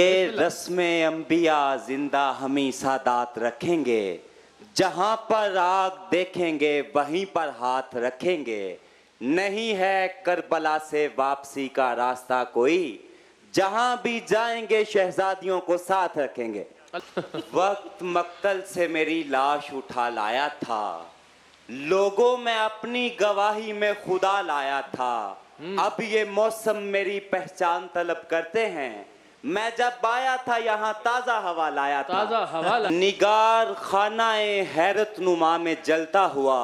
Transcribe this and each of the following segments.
ये रस्में अंबिया जिंदा हमी सादात रखेंगे, जहां पर आग देखेंगे वहीं पर हाथ रखेंगे। नहीं है करबला से वापसी का रास्ता कोई, जहां भी जाएंगे शहजादियों को साथ रखेंगे। वक्त मक्तल से मेरी लाश उठा लाया था, लोगों में अपनी गवाही में खुदा लाया था। अब ये मौसम मेरी पहचान तलब करते हैं, मैं जब आया था यहाँ ताजा हवा लाया था। ताजा हवा निगार खानाए हैरत नुमा में जलता हुआ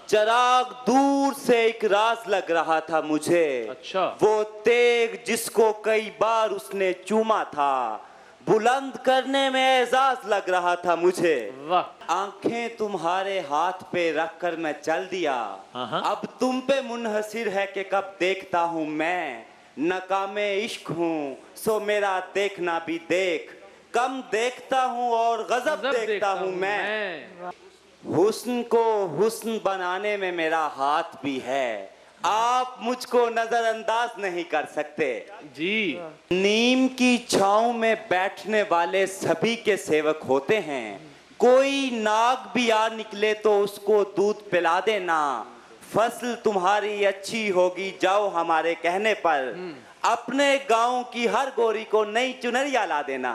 चिराग दूर से एक राज लग रहा था मुझे। अच्छा। वो तेग जिसको कई बार उसने चूमा था, बुलंद करने में एजाज लग रहा था मुझे। वाह। आंखें तुम्हारे हाथ पे रखकर मैं चल दिया, अब तुम पे मुनहसिर है कि कब देखता हूँ मैं। नकामे इश्क हूँ सो मेरा देखना भी देख, कम देखता हूँ और गजब देखता हूँ मैं। हुस्न को हुस्न बनाने में मेरा हाथ भी है, आप मुझको नजरअंदाज नहीं कर सकते जी। नीम की छांव में बैठने वाले सभी के सेवक होते हैं, कोई नाग भी आ निकले तो उसको दूध पिला देना। फसल तुम्हारी अच्छी होगी जाओ हमारे कहने पर, अपने गांव की हर गोरी को नई चुनरिया ला देना।